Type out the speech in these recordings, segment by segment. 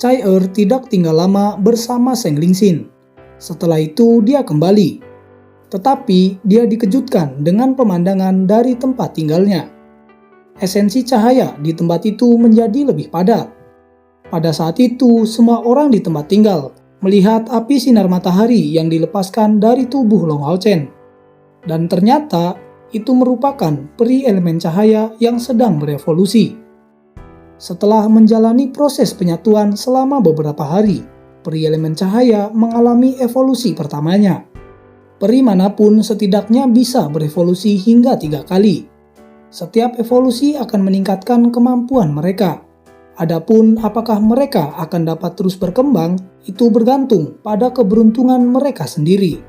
Chai-er tidak tinggal lama bersama Seng Lingxin. Setelah itu dia kembali. Tetapi dia dikejutkan dengan pemandangan dari tempat tinggalnya. Esensi cahaya di tempat itu menjadi lebih padat. Pada saat itu, semua orang di tempat tinggal melihat api sinar matahari yang dilepaskan dari tubuh Long Hao Chen. Dan ternyata itu merupakan peri elemen cahaya yang sedang berevolusi. Setelah menjalani proses penyatuan selama beberapa hari, peri elemen cahaya mengalami evolusi pertamanya. Peri manapun setidaknya bisa berevolusi hingga 3 kali. Setiap evolusi akan meningkatkan kemampuan mereka. Adapun apakah mereka akan dapat terus berkembang, itu bergantung pada keberuntungan mereka sendiri.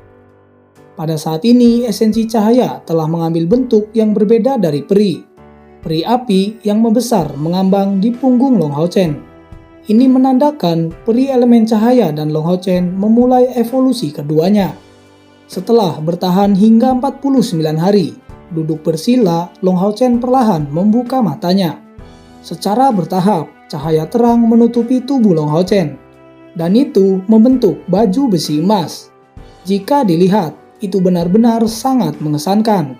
Pada saat ini, esensi cahaya telah mengambil bentuk yang berbeda dari peri. Peri api yang membesar mengambang di punggung Long Hao Chen. Ini menandakan peri elemen cahaya dan Long Hao Chen memulai evolusi keduanya. Setelah bertahan hingga 49 hari, duduk bersila, Long Hao Chen perlahan membuka matanya. Secara bertahap, cahaya terang menutupi tubuh Long Hao Chen. Dan itu membentuk baju besi emas. Jika dilihat, itu benar-benar sangat mengesankan.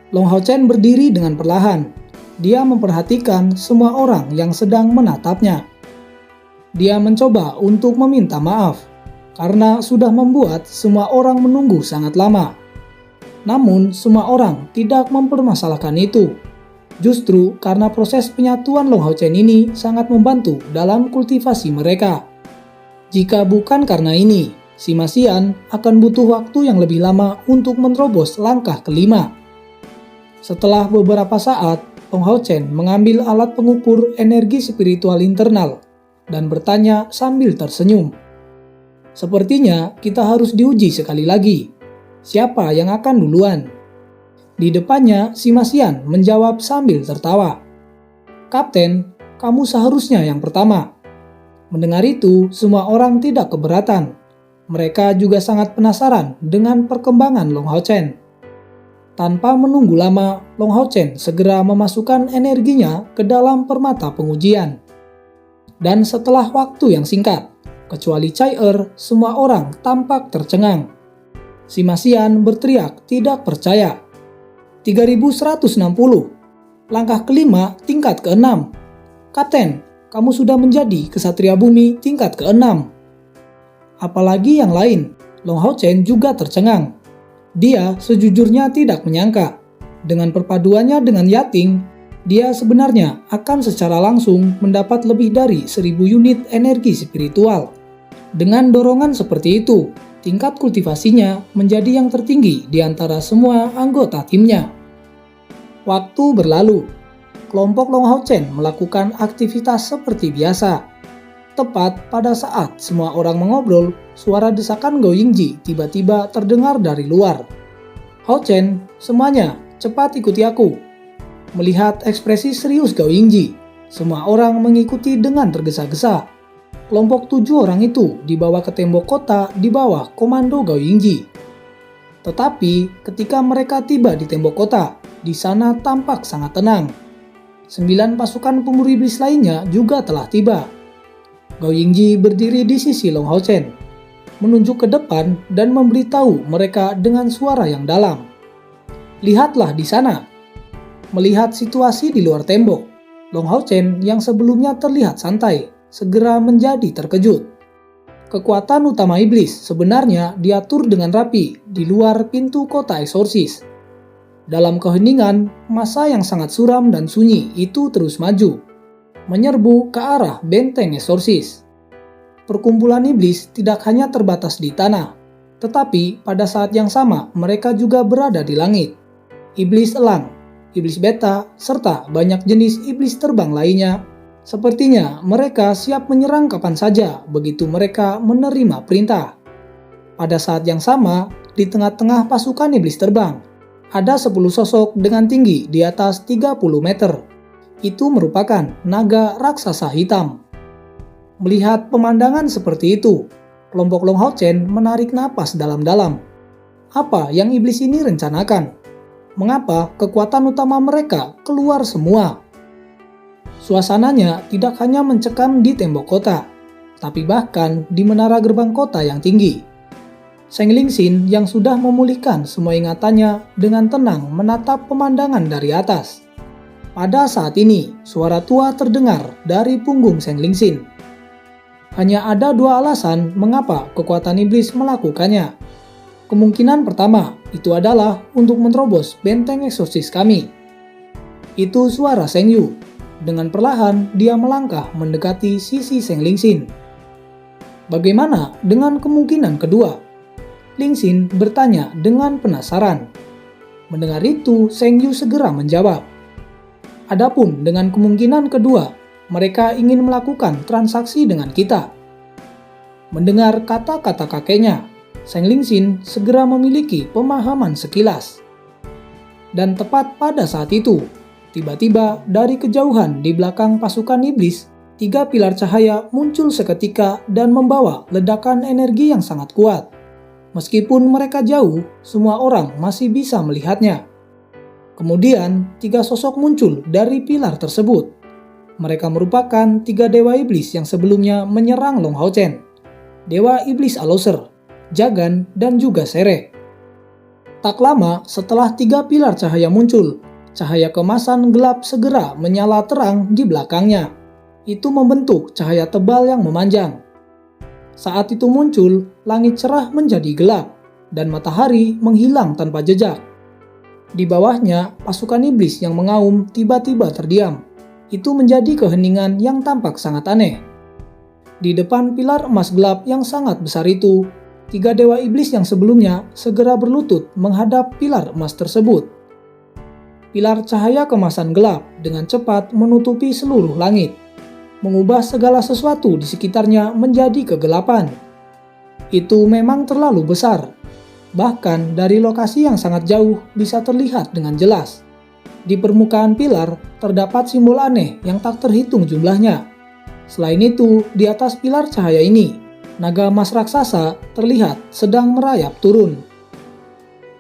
Long Hao Chen berdiri dengan perlahan. Dia memperhatikan semua orang yang sedang menatapnya. Dia mencoba untuk meminta maaf karena sudah membuat semua orang menunggu sangat lama. Namun semua orang tidak mempermasalahkan itu. Justru karena proses penyatuan Long Hao Chen ini sangat membantu dalam kultivasi mereka. Jika bukan karena ini, Sima Xian akan butuh waktu yang lebih lama untuk menerobos langkah kelima. Setelah beberapa saat, Long Hao Chen mengambil alat pengukur energi spiritual internal dan bertanya sambil tersenyum. Sepertinya kita harus diuji sekali lagi. Siapa yang akan duluan? Di depannya, Sima Xian menjawab sambil tertawa. Kapten, kamu seharusnya yang pertama. Mendengar itu, semua orang tidak keberatan. Mereka juga sangat penasaran dengan perkembangan Long Hao Chen. Tanpa menunggu lama, Long Hao Chen segera memasukkan energinya ke dalam permata pengujian. Dan setelah waktu yang singkat, kecuali Chai-er, semua orang tampak tercengang. Sima Xian berteriak tidak percaya. 3160. Langkah kelima tingkat ke-6. Kapten, kamu sudah menjadi kesatria bumi tingkat ke-6. Apalagi yang lain, Long Hao Chen juga tercengang. Dia sejujurnya tidak menyangka. Dengan perpaduannya dengan Yating, dia sebenarnya akan secara langsung mendapat lebih dari 1000 unit energi spiritual. Dengan dorongan seperti itu, tingkat kultivasinya menjadi yang tertinggi di antara semua anggota timnya. Waktu berlalu, kelompok Long Hao Chen melakukan aktivitas seperti biasa. Tepat pada saat semua orang mengobrol, suara desakan Gao Yingji tiba-tiba terdengar dari luar. Hao Chen, semuanya, cepat ikuti aku. Melihat ekspresi serius Gao Yingji, semua orang mengikuti dengan tergesa-gesa. Kelompok 7 orang itu dibawa ke tembok kota di bawah komando Gao Yingji. Tetapi ketika mereka tiba di tembok kota, di sana tampak sangat tenang. 9 pasukan pemburu iblis lainnya juga telah tiba. Gao Yingji berdiri di sisi Long Hao Chen, menunjuk ke depan dan memberitahu mereka dengan suara yang dalam. Lihatlah di sana. Melihat situasi di luar tembok, Long Hao Chen yang sebelumnya terlihat santai, segera menjadi terkejut. Kekuatan utama iblis sebenarnya diatur dengan rapi di luar pintu kota eksorsis. Dalam keheningan, massa yang sangat suram dan sunyi itu terus maju, menyerbu ke arah benteng eksorsis. Perkumpulan iblis tidak hanya terbatas di tanah, tetapi pada saat yang sama mereka juga berada di langit. Iblis elang, iblis beta, serta banyak jenis iblis terbang lainnya. Sepertinya mereka siap menyerang kapan saja begitu mereka menerima perintah. Pada saat yang sama, di tengah-tengah pasukan iblis terbang, ada 10 sosok dengan tinggi di atas 30 meter. Itu merupakan naga raksasa hitam. Melihat pemandangan seperti itu, kelompok Long Hao Chen menarik napas dalam-dalam. Apa yang iblis ini rencanakan? Mengapa kekuatan utama mereka keluar semua? Suasananya tidak hanya mencekam di tembok kota, tapi bahkan di menara gerbang kota yang tinggi. Seng Lingxin yang sudah memulihkan semua ingatannya dengan tenang menatap pemandangan dari atas. Pada saat ini, suara tua terdengar dari punggung Seng Lingxin. Hanya ada dua alasan mengapa kekuatan iblis melakukannya. Kemungkinan pertama, itu adalah untuk menerobos benteng eksorsis kami. Itu suara Seng Yu. Dengan perlahan, dia melangkah mendekati sisi Seng Lingxin. Bagaimana dengan kemungkinan kedua? Lingxin bertanya dengan penasaran. Mendengar itu, Seng Yu segera menjawab. Adapun dengan kemungkinan kedua, mereka ingin melakukan transaksi dengan kita. Mendengar kata-kata kakeknya, Seng Lingxin segera memiliki pemahaman sekilas. Dan tepat pada saat itu, tiba-tiba dari kejauhan di belakang pasukan iblis, 3 pilar cahaya muncul seketika dan membawa ledakan energi yang sangat kuat. Meskipun mereka jauh, semua orang masih bisa melihatnya. Kemudian, 3 sosok muncul dari pilar tersebut. Mereka merupakan 3 dewa iblis yang sebelumnya menyerang Long Hao Chen. Dewa iblis Alloser, Jagan, dan juga Sere. Tak lama setelah 3 pilar cahaya muncul, cahaya kemasan gelap segera menyala terang di belakangnya. Itu membentuk cahaya tebal yang memanjang. Saat itu muncul, langit cerah menjadi gelap, dan matahari menghilang tanpa jejak. Di bawahnya, pasukan iblis yang mengaum tiba-tiba terdiam. Itu menjadi keheningan yang tampak sangat aneh. Di depan pilar emas gelap yang sangat besar itu, 3 dewa iblis yang sebelumnya segera berlutut menghadap pilar emas tersebut. Pilar cahaya kemasan gelap dengan cepat menutupi seluruh langit, mengubah segala sesuatu di sekitarnya menjadi kegelapan. Itu memang terlalu besar. Bahkan dari lokasi yang sangat jauh bisa terlihat dengan jelas. Di permukaan pilar terdapat simbol aneh yang tak terhitung jumlahnya. Selain itu, di atas pilar cahaya ini, naga emas raksasa terlihat sedang merayap turun.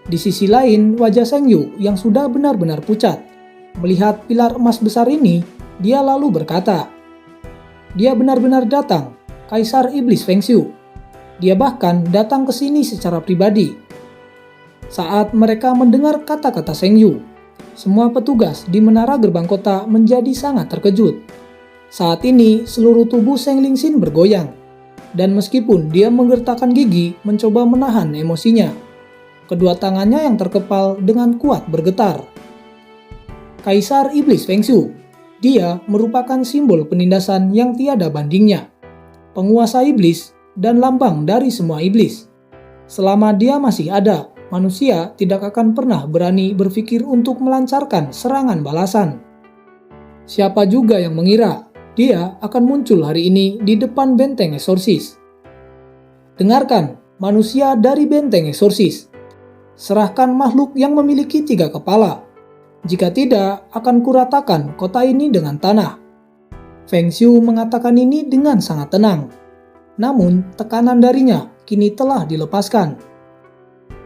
Di sisi lain, wajah Seng Yu yang sudah benar-benar pucat. Melihat pilar emas besar ini, dia lalu berkata, "Dia benar-benar datang, Kaisar Iblis Feng Xiu. Dia bahkan datang ke sini secara pribadi." Saat mereka mendengar kata-kata Seng Yu, semua petugas di menara gerbang kota menjadi sangat terkejut. Saat ini, seluruh tubuh Seng Lingxin bergoyang. Dan meskipun dia menggertakkan gigi mencoba menahan emosinya, kedua tangannya yang terkepal dengan kuat bergetar. Kaisar Iblis Feng Xiu. Dia merupakan simbol penindasan yang tiada bandingnya, penguasa iblis, dan lambang dari semua iblis. Selama dia masih ada, manusia tidak akan pernah berani berpikir untuk melancarkan serangan balasan. Siapa juga yang mengira dia akan muncul hari ini di depan benteng eksorsis? Dengarkan, manusia dari benteng eksorsis. Serahkan makhluk yang memiliki 3 kepala. Jika tidak, akan kuratakan kota ini dengan tanah. Feng Xiu mengatakan ini dengan sangat tenang. Namun, tekanan darinya kini telah dilepaskan.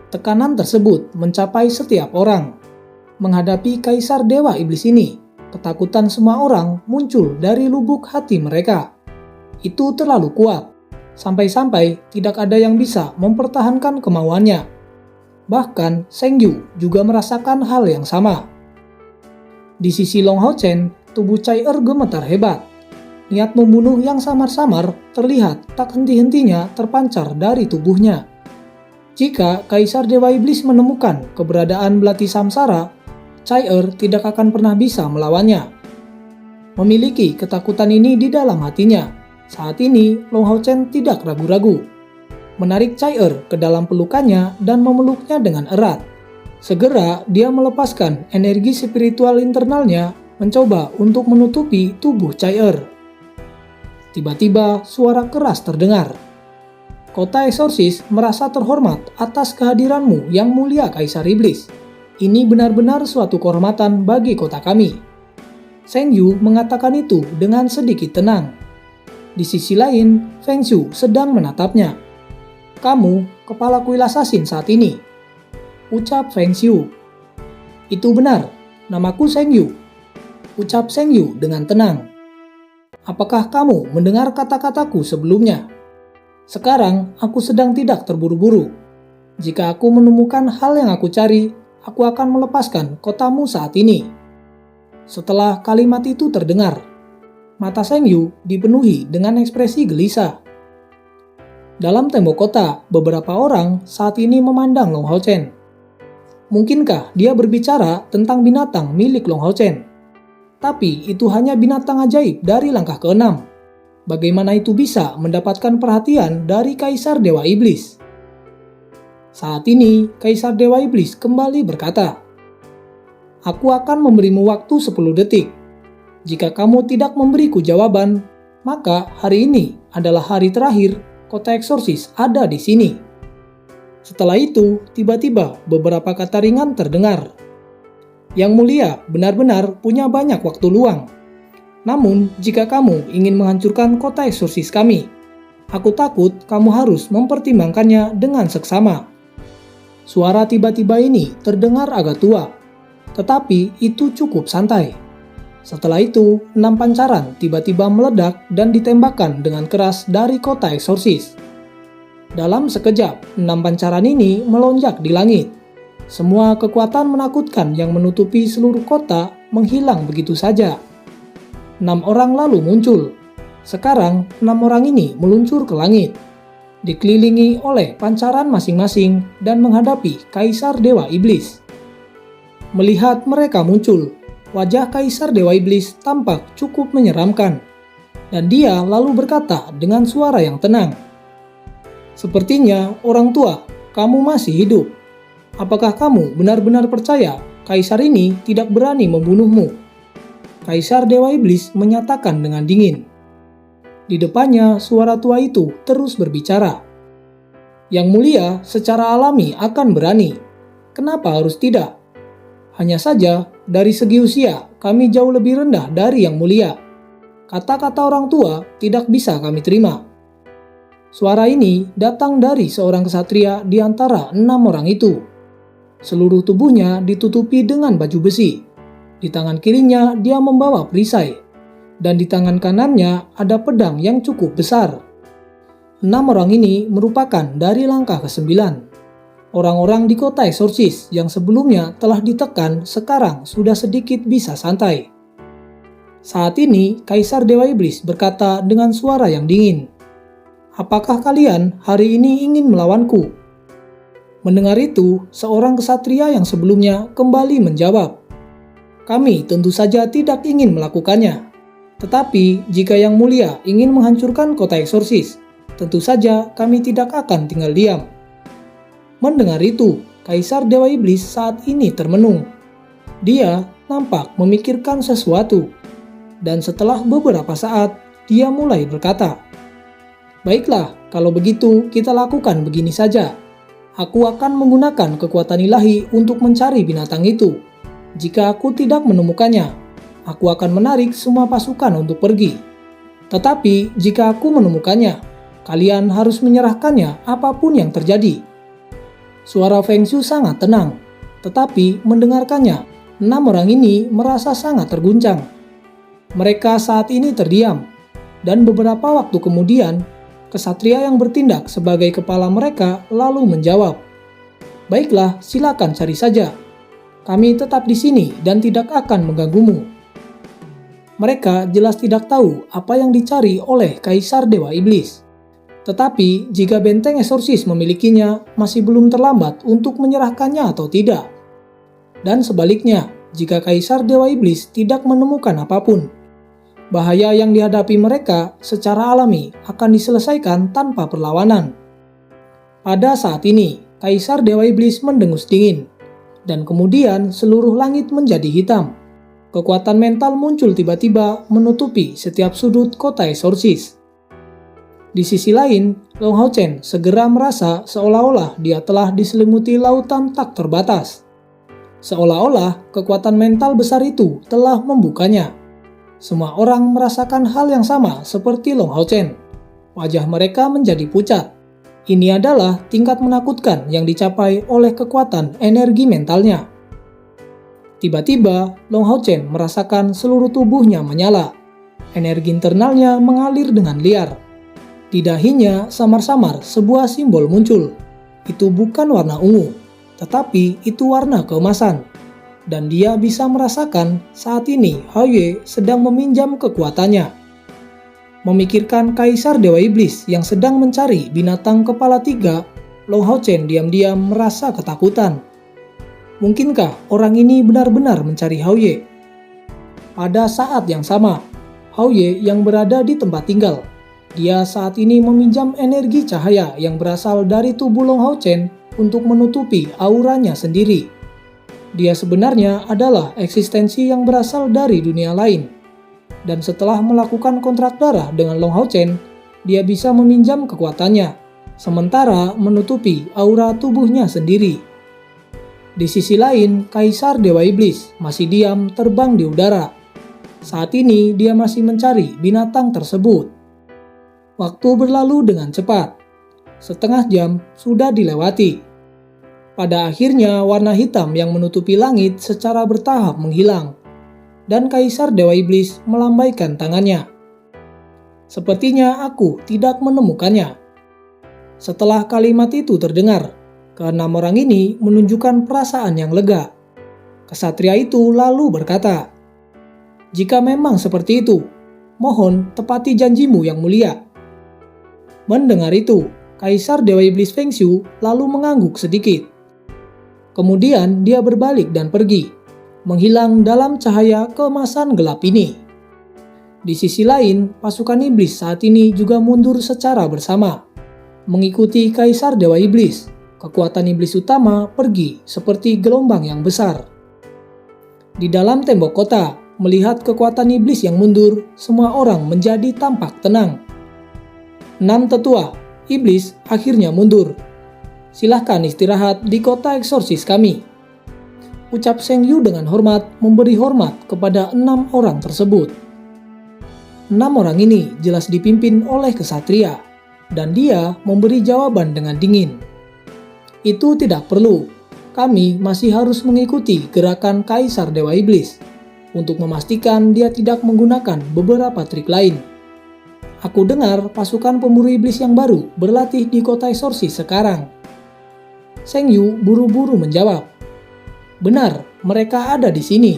Tekanan tersebut mencapai setiap orang. Menghadapi Kaisar Dewa Iblis ini, ketakutan semua orang muncul dari lubuk hati mereka. Itu terlalu kuat, sampai-sampai tidak ada yang bisa mempertahankan kemauannya. Bahkan Seng Yu juga merasakan hal yang sama. Di sisi Long Hao Chen, tubuh Cai Er gemetar hebat. Niat membunuh yang samar-samar terlihat tak henti-hentinya terpancar dari tubuhnya. Jika Kaisar Dewa Iblis menemukan keberadaan belati samsara, Cai Er tidak akan pernah bisa melawannya. Memiliki ketakutan ini di dalam hatinya, saat ini Long Hao Chen tidak ragu-ragu. Menarik Cai Er ke dalam pelukannya dan memeluknya dengan erat. Segera dia melepaskan energi spiritual internalnya mencoba untuk menutupi tubuh Cai Er. Tiba-tiba suara keras terdengar. Kota eksorsis merasa terhormat atas kehadiranmu yang mulia Kaisar Iblis. Ini benar-benar suatu kehormatan bagi kota kami. Seng Yu mengatakan itu dengan sedikit tenang. Di sisi lain, Feng Xiu sedang menatapnya. "Kamu kepala kuil assassin saat ini," ucap Feng Xiu. "Itu benar, namaku Seng Yu," ucap Seng Yu dengan tenang. Apakah kamu mendengar kata-kataku sebelumnya? Sekarang aku sedang tidak terburu-buru. Jika aku menemukan hal yang aku cari, aku akan melepaskan kotamu saat ini." Setelah kalimat itu terdengar, mata Seng Yu dipenuhi dengan ekspresi gelisah. Dalam tembok kota, beberapa orang saat ini memandang Long Hao Chen. Mungkinkah dia berbicara tentang binatang milik Long Hao Chen? Tapi itu hanya binatang ajaib dari langkah ke-6. Bagaimana itu bisa mendapatkan perhatian dari Kaisar Dewa Iblis? Saat ini, Kaisar Dewa Iblis kembali berkata, "Aku akan memberimu waktu 10 detik. Jika kamu tidak memberiku jawaban, maka hari ini adalah hari terakhir kota eksorsis ada di sini." Setelah itu, tiba-tiba beberapa kata ringan terdengar. "Yang mulia benar-benar punya banyak waktu luang. Namun, jika kamu ingin menghancurkan kota eksorsis kami, aku takut kamu harus mempertimbangkannya dengan seksama." Suara tiba-tiba ini terdengar agak tua, tetapi itu cukup santai. Setelah itu, 6 pancaran tiba-tiba meledak dan ditembakkan dengan keras dari kota eksorsis. Dalam sekejap, 6 pancaran ini melonjak di langit. Semua kekuatan menakutkan yang menutupi seluruh kota menghilang begitu saja. 6 orang lalu muncul. Sekarang 6 orang ini meluncur ke langit, dikelilingi oleh pancaran masing-masing dan menghadapi Kaisar Dewa Iblis. Melihat mereka muncul, wajah Kaisar Dewa Iblis tampak cukup menyeramkan, dan dia lalu berkata dengan suara yang tenang, "Sepertinya orang tua, kamu masih hidup. Apakah kamu benar-benar percaya Kaisar ini tidak berani membunuhmu?" Kaisar Dewa Iblis menyatakan dengan dingin. Di depannya, suara tua itu terus berbicara. "Yang mulia secara alami akan berani. Kenapa harus tidak? Hanya saja, dari segi usia, kami jauh lebih rendah dari yang mulia. Kata-kata orang tua tidak bisa kami terima." Suara ini datang dari seorang kesatria di antara 6 orang itu. Seluruh tubuhnya ditutupi dengan baju besi. Di tangan kirinya dia membawa perisai, dan di tangan kanannya ada pedang yang cukup besar. 6 orang ini merupakan dari langkah ke-9. Orang-orang di kota eksorsis yang sebelumnya telah ditekan sekarang sudah sedikit bisa santai. Saat ini, Kaisar Dewa Iblis berkata dengan suara yang dingin, "Apakah kalian hari ini ingin melawanku?" Mendengar itu, seorang kesatria yang sebelumnya kembali menjawab, "Kami tentu saja tidak ingin melakukannya. Tetapi jika Yang Mulia ingin menghancurkan kota eksorsis, tentu saja kami tidak akan tinggal diam." Mendengar itu, Kaisar Dewa Iblis saat ini termenung. Dia nampak memikirkan sesuatu, dan setelah beberapa saat, dia mulai berkata, "Baiklah, kalau begitu kita lakukan begini saja. Aku akan menggunakan kekuatan ilahi untuk mencari binatang itu. Jika aku tidak menemukannya, aku akan menarik semua pasukan untuk pergi. Tetapi jika aku menemukannya, kalian harus menyerahkannya apapun yang terjadi." Suara Feng Shui sangat tenang, tetapi mendengarkannya, 6 orang ini merasa sangat terguncang. Mereka saat ini terdiam, dan beberapa waktu kemudian, kesatria yang bertindak sebagai kepala mereka lalu menjawab, "Baiklah, silakan cari saja. Kami tetap di sini dan tidak akan mengganggumu." Mereka jelas tidak tahu apa yang dicari oleh Kaisar Dewa Iblis. Tetapi jika benteng eksorsis memilikinya, masih belum terlambat untuk menyerahkannya atau tidak. Dan sebaliknya, jika Kaisar Dewa Iblis tidak menemukan apapun, bahaya yang dihadapi mereka secara alami akan diselesaikan tanpa perlawanan. Pada saat ini, Kaisar Dewa Iblis mendengus dingin, dan kemudian seluruh langit menjadi hitam. Kekuatan mental muncul tiba-tiba menutupi setiap sudut kota eksorsis. Di sisi lain, Long Hao Chen segera merasa seolah-olah dia telah diselimuti lautan tak terbatas. Seolah-olah kekuatan mental besar itu telah membukanya. Semua orang merasakan hal yang sama seperti Long Hao Chen. Wajah mereka menjadi pucat. Ini adalah tingkat menakutkan yang dicapai oleh kekuatan energi mentalnya. Tiba-tiba, Long Hao Chen merasakan seluruh tubuhnya menyala. Energi internalnya mengalir dengan liar. Di dahinya samar-samar sebuah simbol muncul. Itu bukan warna ungu, tetapi itu warna keemasan. Dan dia bisa merasakan saat ini Hao Yue sedang meminjam kekuatannya. Memikirkan Kaisar Dewa Iblis yang sedang mencari binatang kepala 3, Long Hao Chen diam-diam merasa ketakutan. Mungkinkah orang ini benar-benar mencari Hao Yue? Pada saat yang sama, Hao Yue yang berada di tempat tinggal. Dia saat ini meminjam energi cahaya yang berasal dari tubuh Long Hao Chen untuk menutupi auranya sendiri. Dia sebenarnya adalah eksistensi yang berasal dari dunia lain. Dan setelah melakukan kontrak darah dengan Long Hao Chen, dia bisa meminjam kekuatannya, sementara menutupi aura tubuhnya sendiri. Di sisi lain, Kaisar Dewa Iblis masih diam terbang di udara. Saat ini dia masih mencari binatang tersebut. Waktu berlalu dengan cepat. Setengah jam sudah dilewati. Pada akhirnya warna hitam yang menutupi langit secara bertahap menghilang. Dan Kaisar Dewa Iblis melambaikan tangannya. Sepertinya aku tidak menemukannya. Setelah kalimat itu terdengar, keenam orang ini menunjukkan perasaan yang lega. Kesatria itu lalu berkata, "Jika memang seperti itu, mohon tepati janjimu yang mulia." Mendengar itu, Kaisar Dewa Iblis Feng Shui lalu mengangguk sedikit. Kemudian dia berbalik dan pergi, menghilang dalam cahaya keemasan gelap ini. Di sisi lain, pasukan iblis saat ini juga mundur secara bersama, mengikuti Kaisar Dewa Iblis. Kekuatan iblis utama pergi seperti gelombang yang besar. Di dalam tembok kota, melihat kekuatan iblis yang mundur, semua orang menjadi tampak tenang. 6 tetua iblis akhirnya mundur. Silahkan istirahat di kota eksorsis kami. Ucap Sheng Yu dengan hormat memberi hormat kepada 6 orang tersebut. 6 orang ini jelas dipimpin oleh kesatria, dan dia memberi jawaban dengan dingin. Itu tidak perlu, kami masih harus mengikuti gerakan Kaisar Dewa Iblis untuk memastikan dia tidak menggunakan beberapa trik lain. Aku dengar pasukan pemburu iblis yang baru berlatih di kota eksorsis sekarang. Sheng Yu buru-buru menjawab, "Benar, mereka ada di sini."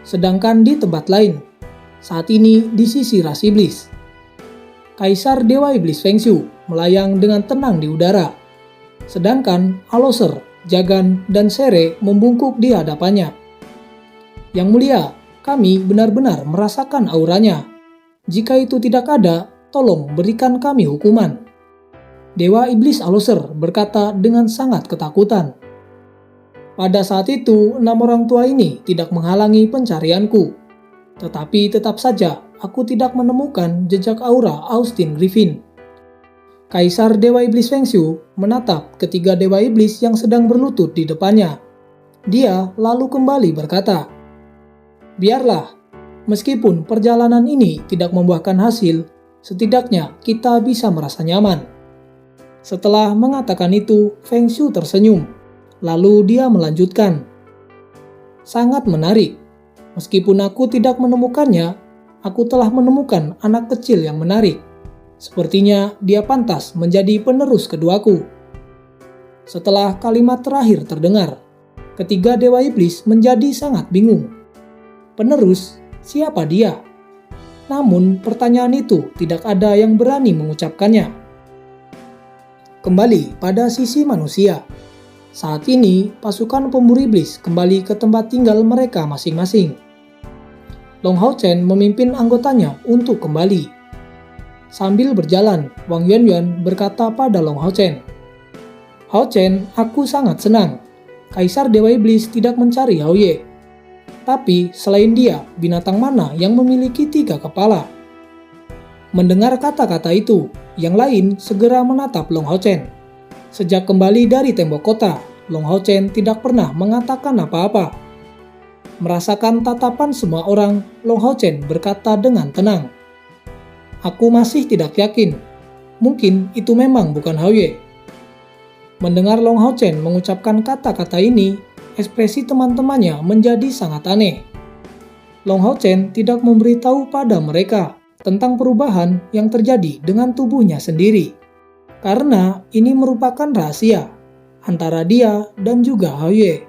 Sedangkan di tempat lain, saat ini di sisi ras iblis, Kaisar Dewa Iblis Feng Shui melayang dengan tenang di udara. Sedangkan Aloser, Jagan, dan Sere membungkuk di hadapannya. "Yang mulia, kami benar-benar merasakan auranya. Jika itu tidak ada, tolong berikan kami hukuman." Dewa Iblis Aloser berkata dengan sangat ketakutan. Pada saat itu, 6 orang tua ini tidak menghalangi pencarianku. Tetapi tetap saja, aku tidak menemukan jejak aura Austin Griffin. Kaisar Dewa Iblis Feng Shui menatap ketiga Dewa Iblis yang sedang berlutut di depannya. Dia lalu kembali berkata, "Biarlah, meskipun perjalanan ini tidak membuahkan hasil, setidaknya kita bisa merasa nyaman." Setelah mengatakan itu, Feng Shui tersenyum. Lalu dia melanjutkan, "Sangat menarik. Meskipun aku tidak menemukannya, aku telah menemukan anak kecil yang menarik. Sepertinya dia pantas menjadi penerus keduaku." Setelah kalimat terakhir terdengar, ketiga Dewa Iblis menjadi sangat bingung. Penerus? Siapa dia? Namun pertanyaan itu tidak ada yang berani mengucapkannya. Kembali pada sisi manusia. Saat ini, pasukan pemburu iblis kembali ke tempat tinggal mereka masing-masing. Long Hao Chen memimpin anggotanya untuk kembali. Sambil berjalan, Wang Yuanyuan berkata pada Long Hao Chen, "Hao Chen, aku sangat senang. Kaisar Dewa Iblis tidak mencari Hao Ye. Tapi selain dia, binatang mana yang memiliki 3 kepala?" Mendengar kata-kata itu, yang lain segera menatap Long Hao Chen. Sejak kembali dari tembok kota, Long Hao Chen tidak pernah mengatakan apa-apa. Merasakan tatapan semua orang, Long Hao Chen berkata dengan tenang, "Aku masih tidak yakin. Mungkin itu memang bukan Hao Ye." Mendengar Long Hao Chen mengucapkan kata-kata ini, ekspresi teman-temannya menjadi sangat aneh. Long Hao Chen tidak memberitahu pada mereka tentang perubahan yang terjadi dengan tubuhnya sendiri. Karena ini merupakan rahasia antara dia dan juga Hao Yue.